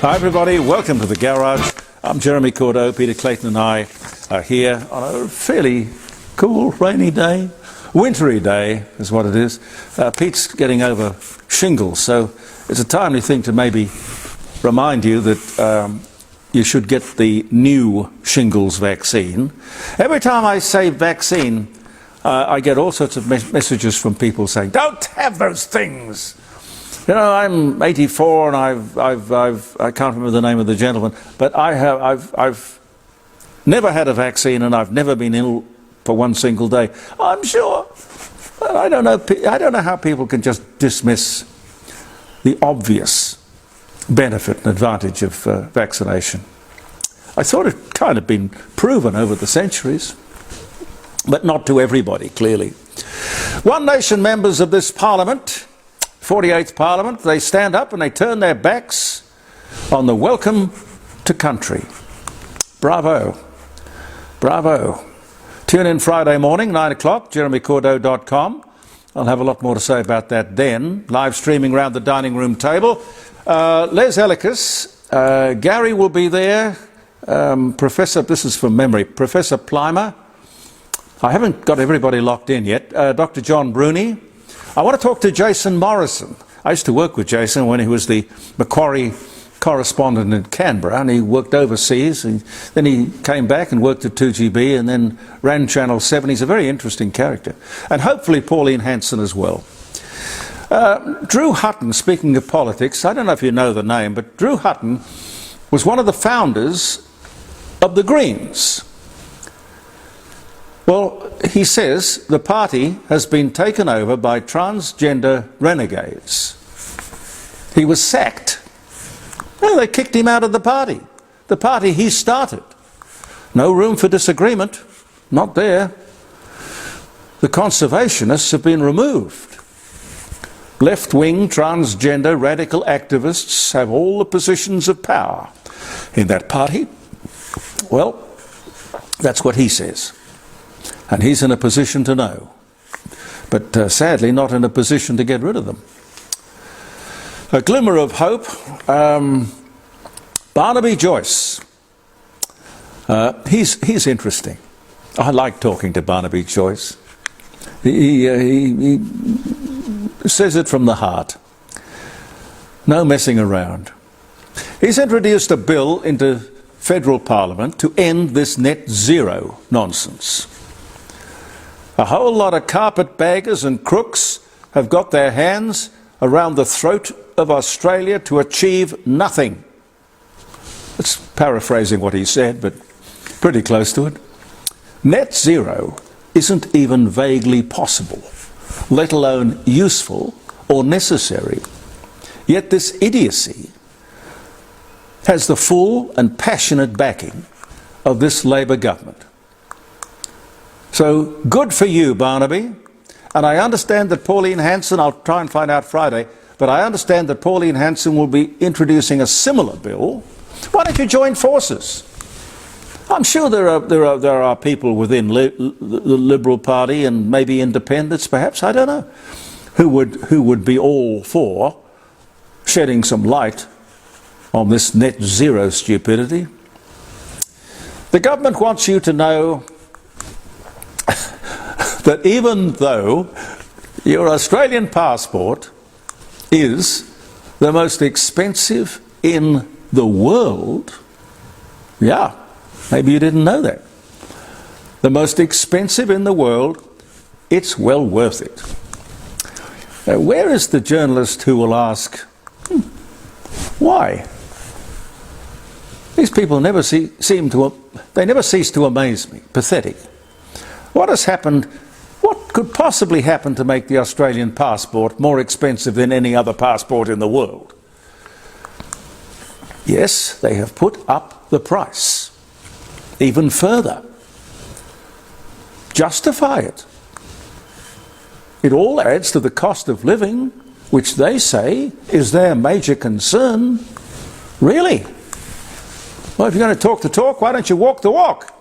Hi everybody, welcome to the garage. I'm Jeremy Cordeaux. Peter Clayton and I are here on a fairly cool, rainy day. Wintry day is what it is. Pete's getting over shingles, so it's a timely thing to maybe remind you that you should get the new shingles vaccine. Every time I say vaccine, I get all sorts of messages from people saying, "Don't have those things." You know, I'm 84 and I can't remember the name of the gentleman, but I've never had a vaccine and I've never been ill for one single day. I'm sure. I don't know how people can just dismiss the obvious benefit and advantage of vaccination. I thought it kind of been proven over the centuries, but not to everybody, clearly. One Nation members of this Parliament, 48th Parliament, they stand up and they turn their backs on the welcome to country. Bravo. Bravo. Tune in Friday morning, 9 o'clock, jeremycordeaux.com. I'll have a lot more to say about that then. Live streaming around the dining room table. Les Ellicus, Gary will be there. Professor, this is from memory, Professor Plimer. I haven't got everybody locked in yet. Dr. John Bruni. I want to talk to Jason Morrison. I used to work with Jason when he was the Macquarie correspondent in Canberra, and he worked overseas, and then he came back and worked at 2GB and then ran Channel 7. He's a very interesting character. And hopefully Pauline Hanson as well. Drew Hutton, speaking of politics, I don't know if you know the name, but Drew Hutton was one of the founders of the Greens. Well, he says the party has been taken over by transgender renegades. He was sacked. Well, they kicked him out of the party he started. No room for disagreement, not there. The conservationists have been removed. Left-wing, transgender, radical activists have all the positions of power in that party. Well, that's what he says. And he's in a position to know. But sadly not in a position to get rid of them. A glimmer of hope. Barnaby Joyce. He's interesting. I like talking to Barnaby Joyce. He says it from the heart. No messing around. He's introduced a bill into federal parliament to end this net zero nonsense. A whole lot of carpetbaggers and crooks have got their hands around the throat of Australia to achieve nothing. That's paraphrasing what he said, but pretty close to it. Net zero isn't even vaguely possible, let alone useful or necessary. Yet this idiocy has the full and passionate backing of this Labor government. So good for you, Barnaby. And I understand that Pauline Hanson, I'll try and find out Friday, but I understand that Pauline Hanson will be introducing a similar bill. Why don't you join forces? I'm sure there are people within the Liberal Party and maybe independents, perhaps, I don't know, who would be all for shedding some light on this net zero stupidity. The government wants you to know that even though your Australian passport is the most expensive in the world, yeah, maybe you didn't know that, the most expensive in the world, it's well worth it. Where is the journalist who will ask, why? These people never never cease to amaze me. Pathetic. What has happened? What could possibly happen to make the Australian passport more expensive than any other passport in the world? Yes, they have put up the price even further. Justify it. It all adds to the cost of living, which they say is their major concern. Really? Well, if you're going to talk the talk, why don't you walk the walk?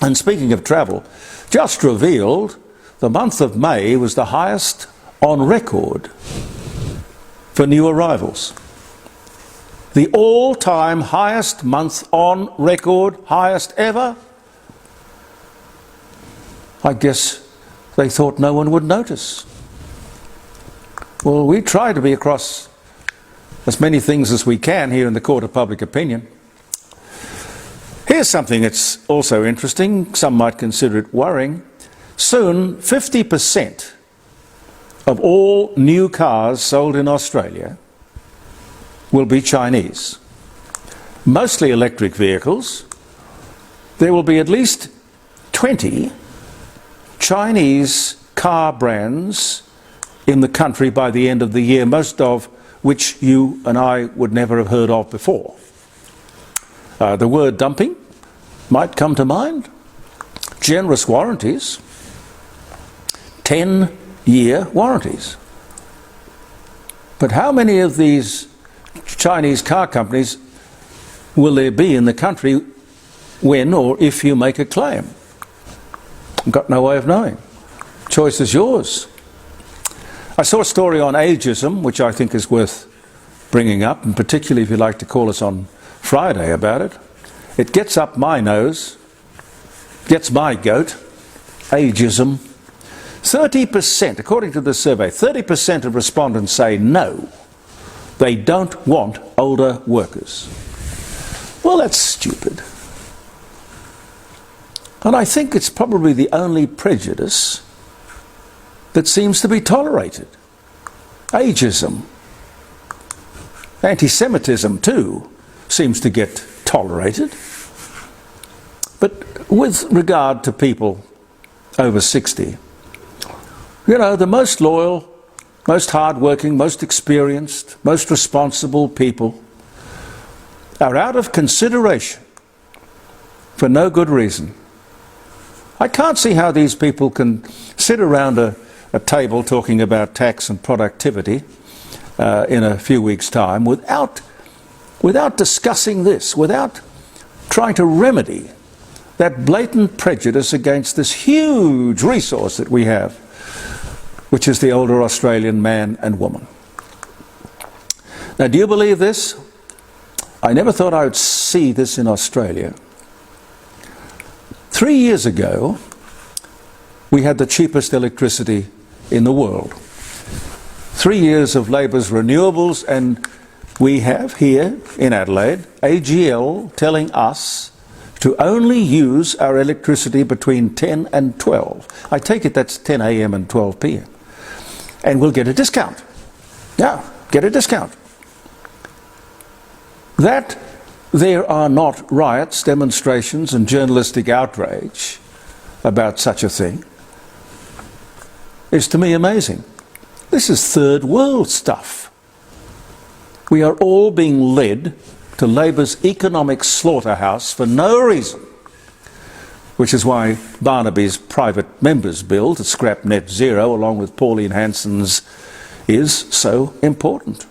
And speaking of travel, just revealed the month of May was the highest on record for new arrivals. The all-time highest month on record, highest ever. I guess they thought no one would notice. Well, we try to be across as many things as we can here in the court of public opinion. Here's something that's also interesting. Some might consider it worrying. Soon, 50% of all new cars sold in Australia will be Chinese. Mostly electric vehicles. There will be at least 20 Chinese car brands in the country by the end of the year, most of which you and I would never have heard of before. The word dumping might come to mind. Generous warranties. 10-year warranties. But how many of these Chinese car companies will there be in the country when or if you make a claim? I've got no way of knowing. Choice is yours. I saw a story on ageism, which I think is worth bringing up, and particularly if you'd like to call us on Friday about it. It gets up my nose, gets my goat, ageism. 30%, according to the survey, 30% of respondents say no, they don't want older workers. Well, that's stupid. And I think it's probably the only prejudice that seems to be tolerated. Ageism. Anti-Semitism too seems to get tolerated. But with regard to people over 60, you know, the most loyal, most hard-working, most experienced, most responsible people are out of consideration for no good reason. I can't see how these people can sit around a table talking about tax and productivity in a few weeks' time without discussing this, without trying to remedy that blatant prejudice against this huge resource that we have, which is the older Australian man and woman. Now, do you believe this? I never thought I would see this in Australia. 3 years ago, we had the cheapest electricity in the world. 3 years of Labor's renewables, and we have here in Adelaide, AGL telling us to only use our electricity between 10 and 12. I take it that's 10 a.m. and 12 p.m. And we'll get a discount. Yeah, get a discount. That there are not riots, demonstrations and journalistic outrage about such a thing is to me amazing. This is third world stuff. We are all being led to Labor's economic slaughterhouse for no reason, which is why Barnaby's private members' bill to scrap net zero along with Pauline Hanson's is so important.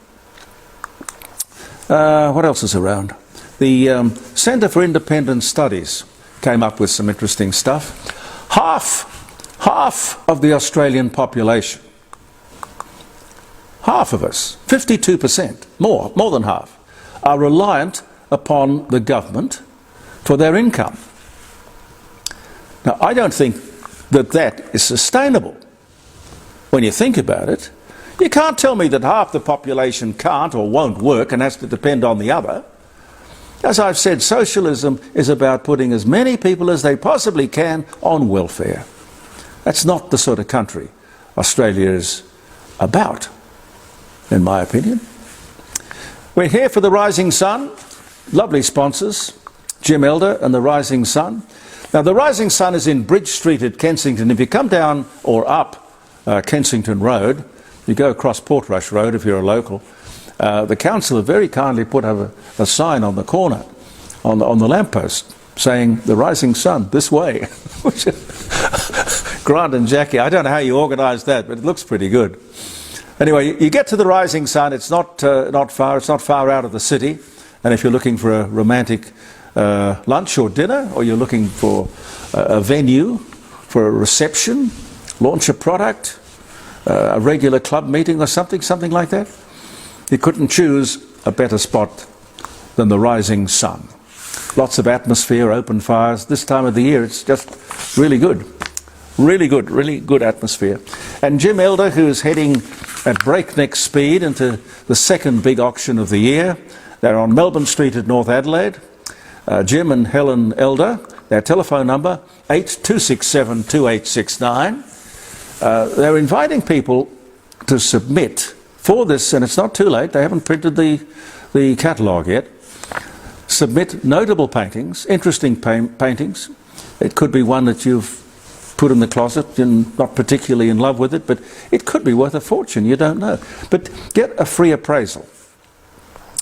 What else is around? The Centre for Independent Studies came up with some interesting stuff. Half of the Australian population, half of us, 52%, more than half, are reliant upon the government for their income. Now, I don't think that that is sustainable. When you think about it, you can't tell me that half the population can't or won't work and has to depend on the other. As I've said, socialism is about putting as many people as they possibly can on welfare. That's not the sort of country Australia is about, in my opinion. We're here for the Rising Sun. Lovely sponsors, Jim Elder and the Rising Sun. Now, the Rising Sun is in Bridge Street at Kensington. If you come down or up Kensington Road, you go across Portrush Road if you're a local, the council have very kindly put up a sign on the corner, on the lamppost, saying, the Rising Sun, this way. Grant and Jackie, I don't know how you organised that, but it looks pretty good. Anyway, you get to the Rising Sun, it's not far out of the city, and if you're looking for a romantic lunch or dinner, or you're looking for a venue for a reception, launch a product, a regular club meeting or something like that, you couldn't choose a better spot than the rising sun. Lots of atmosphere, open fires. This time of the year, it's just really good. Really good atmosphere. And Jim Elder, who is heading at breakneck speed into the second big auction of the year. They're on Melbourne Street at North Adelaide. Jim and Helen Elder, their telephone number 8267 2869. They're inviting people to submit for this, and it's not too late, they haven't printed the catalogue yet. Submit notable paintings, interesting paintings. It could be one that you've put in the closet and not particularly in love with it, but it could be worth a fortune, you don't know. But get a free appraisal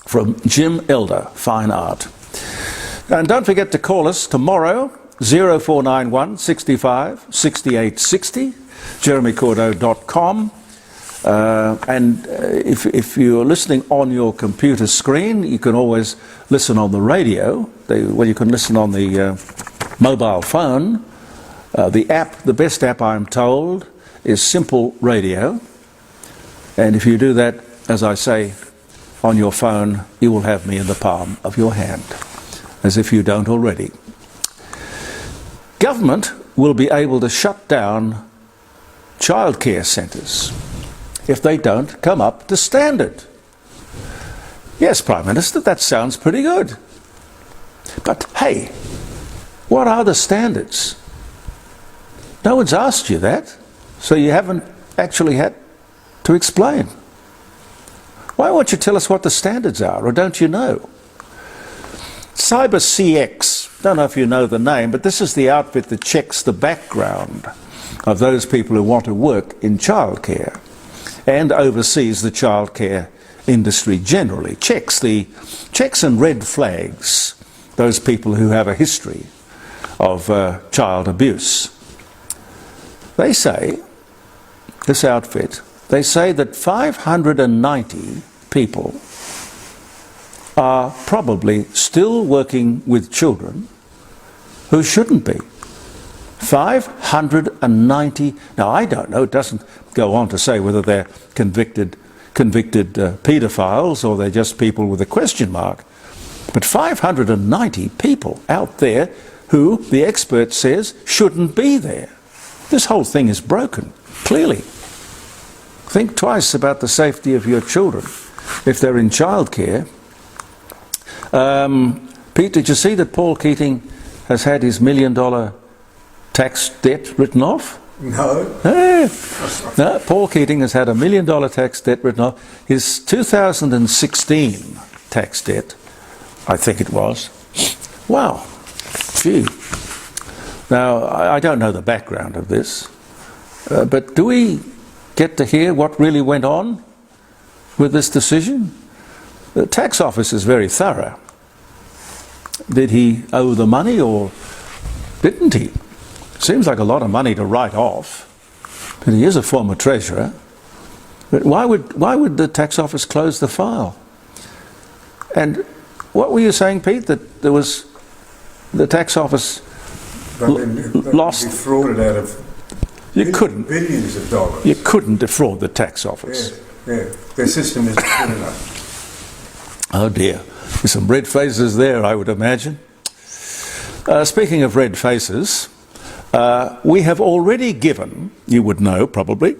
from Jim Elder, Fine Art. And don't forget to call us tomorrow, 0491 65 68 60, jeremycordeaux.com. And if you're listening on your computer screen, you can always listen on the radio. Well, you can listen on the mobile phone. The best app, I'm told, is Simple Radio. And if you do that, as I say, on your phone, you will have me in the palm of your hand, as if you don't already. Government will be able to shut down childcare centres if they don't come up to standard. Yes, Prime Minister, that sounds pretty good. But hey, what are the standards? No one's asked you that, so you haven't actually had to explain. Why won't you tell us what the standards are, or don't you know? Cyber CX, don't know if you know the name, but this is the outfit that checks the background of those people who want to work in childcare and oversees the childcare industry generally. Checks and red flags those people who have a history of child abuse. They say, this outfit, they say that 590 people are probably still working with children who shouldn't be. 590. Now, I don't know, it doesn't go on to say whether they're convicted paedophiles or they're just people with a question mark. But 590 people out there who the expert says shouldn't be there. This whole thing is broken, clearly. Think twice about the safety of your children if they're in childcare. Pete, did you see that Paul Keating has had his $1 million tax debt written off? No. No, Paul Keating has had $1 million tax debt written off. His 2016 tax debt, I think it was. Wow. Gee. Now, I don't know the background of this, but do we get to hear what really went on with this decision? The tax office is very thorough. Did he owe the money or didn't he? Seems like a lot of money to write off, but he is a former treasurer. But why would the tax office close the file? And what were you saying, Pete, that there was the tax office lost? Defrauded out of billions of dollars. You couldn't defraud the tax office. Yeah. Their system is good enough. Oh dear. There's some red faces there, I would imagine. Speaking of red faces, we have already given, you would know probably,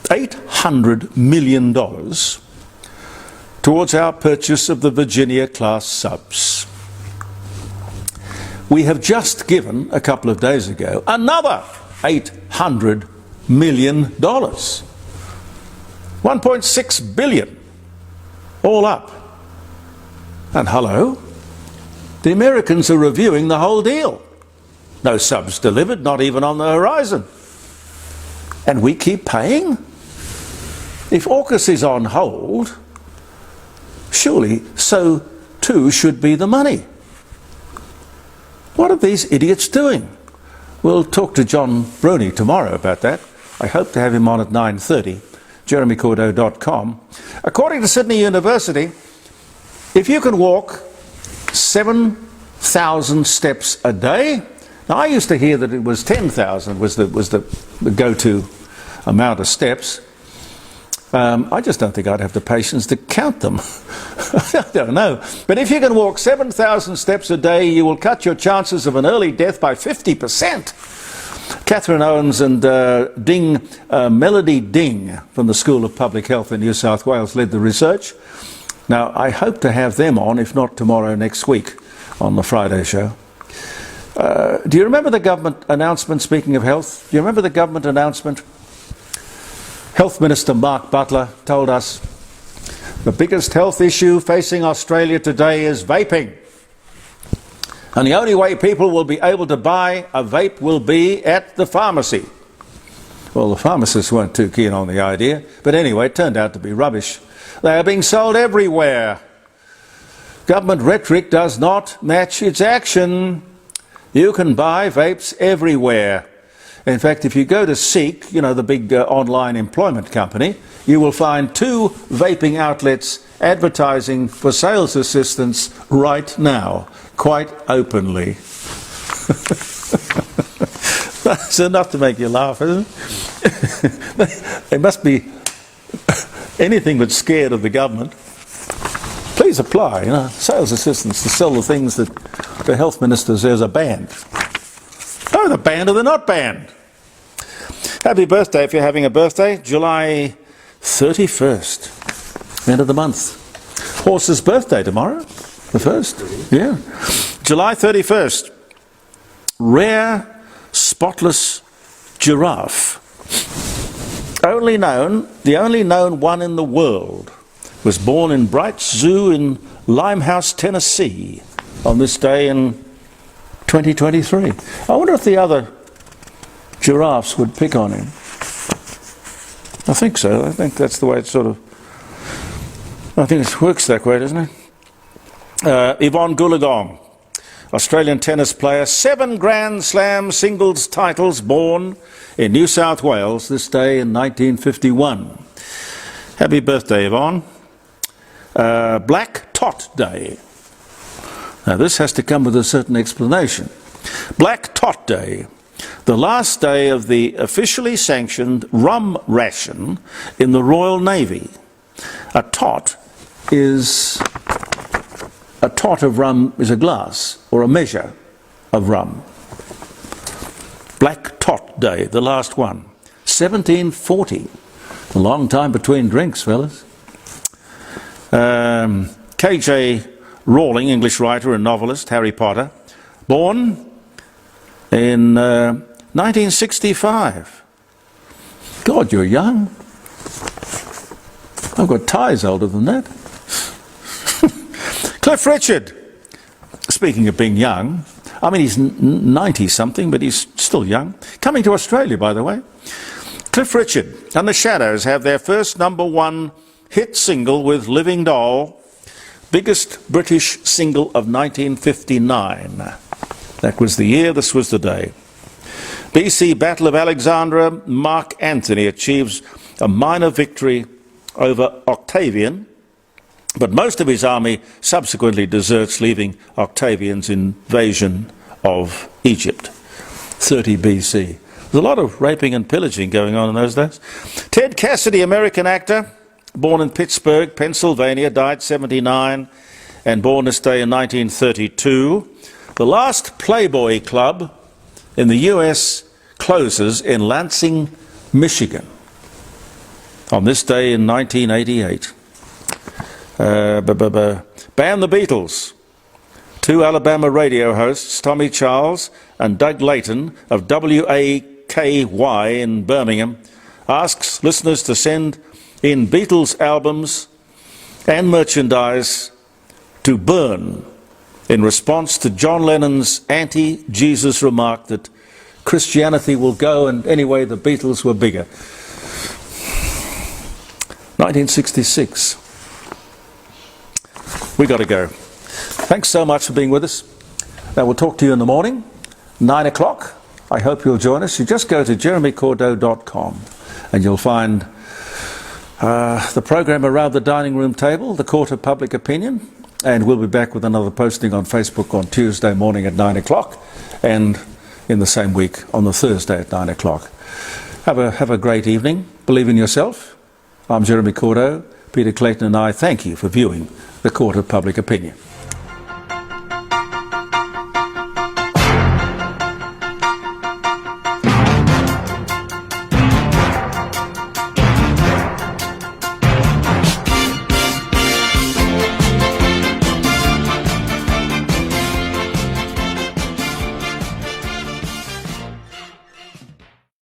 $800 million towards our purchase of the Virginia-class subs. We have just given, a couple of days ago, another $800 million. 1.6 billion, all up. And hello, the Americans are reviewing the whole deal. No subs delivered, not even on the horizon. And we keep paying? If AUKUS is on hold, surely so too should be the money. What are these idiots doing? We'll talk to John Bruni tomorrow about that. I hope to have him on at 9:30, jeremycordeaux.com. According to Sydney University, if you can walk 7,000 steps a day, now I used to hear that it was 10,000 was the go-to amount of steps. I just don't think I'd have the patience to count them. I don't know. But if you can walk 7,000 steps a day, you will cut your chances of an early death by 50%. Catherine Owens and Melody Ding from the School of Public Health in New South Wales led the research. Now, I hope to have them on, if not tomorrow, next week on the Friday show. Do you remember the government announcement, speaking of health? Do you remember the government announcement? Health Minister Mark Butler told us the biggest health issue facing Australia today is vaping. And the only way people will be able to buy a vape will be at the pharmacy. Well, the pharmacists weren't too keen on the idea, but anyway, it turned out to be rubbish. They are being sold everywhere. Government rhetoric does not match its action. You can buy vapes everywhere. In fact, if you go to Seek, you know, the big online employment company, you will find 2 vaping outlets advertising for sales assistance right now, quite openly. That's enough to make you laugh, isn't it? They must be anything but scared of the government. Please apply, you know, sales assistance to sell the things that the health minister says are banned. Oh, they're banned or they're not banned. Happy birthday if you're having a birthday. July 31st, end of the month. Horse's birthday tomorrow, the 1st. Yeah. July 31st. Rare, spotless giraffe. The only known one in the world, was born in Bright's Zoo in Limehouse, Tennessee, on this day in 2023. I wonder if the other giraffes would pick on him. I think so. I think that's the way it I think it works that way, doesn't it? Yvonne Goolagong, Australian tennis player, 7 Grand Slam singles titles, born in New South Wales this day in 1951. Happy birthday, Yvonne. Black Tot Day. Now this has to come with a certain explanation. Black Tot Day, the last day of the officially sanctioned rum ration in the Royal Navy. A tot of rum is a glass or a measure of rum. Black Tot Day, the last one. 1740. A long time between drinks, fellas. K.J. Rowling, English writer and novelist, Harry Potter, born in 1965. God, you're young. I've got ties older than that. Cliff Richard, speaking of being young, I mean, he's 90-something, but he's still young. Coming to Australia, by the way. Cliff Richard and the Shadows have their first #1 hit single with Living Doll, biggest British single of 1959. That was the year, this was the day. BC Battle of Alexandria, Mark Antony achieves a minor victory over Octavian, but most of his army subsequently deserts, leaving Octavian's invasion of Egypt. 30 BC. There's a lot of raping and pillaging going on in those days. Ted Cassidy, American actor, born in Pittsburgh, Pennsylvania, died 79, and born this day in 1932. The last Playboy Club in the US closes in Lansing, Michigan, on this day in 1988. Ban the Beatles. 2 Alabama radio hosts, Tommy Charles and Doug Layton of WAKY in Birmingham, asks listeners to send in Beatles albums and merchandise to burn in response to John Lennon's anti-Jesus remark that Christianity will go and anyway the Beatles were bigger. 1966. We got to go. Thanks so much for being with us. Now we'll talk to you in the morning, 9 o'clock. I hope you'll join us. You just go to jeremycordeaux.com and you'll find the program Around the Dining Room Table, the Court of Public Opinion, and we'll be back with another posting on Facebook on Tuesday morning at 9 o'clock and in the same week on the Thursday at 9 o'clock. Have a great evening. Believe in yourself I'm Jeremy Cordeaux. Peter Clayton and I thank you for viewing the Court of Public Opinion.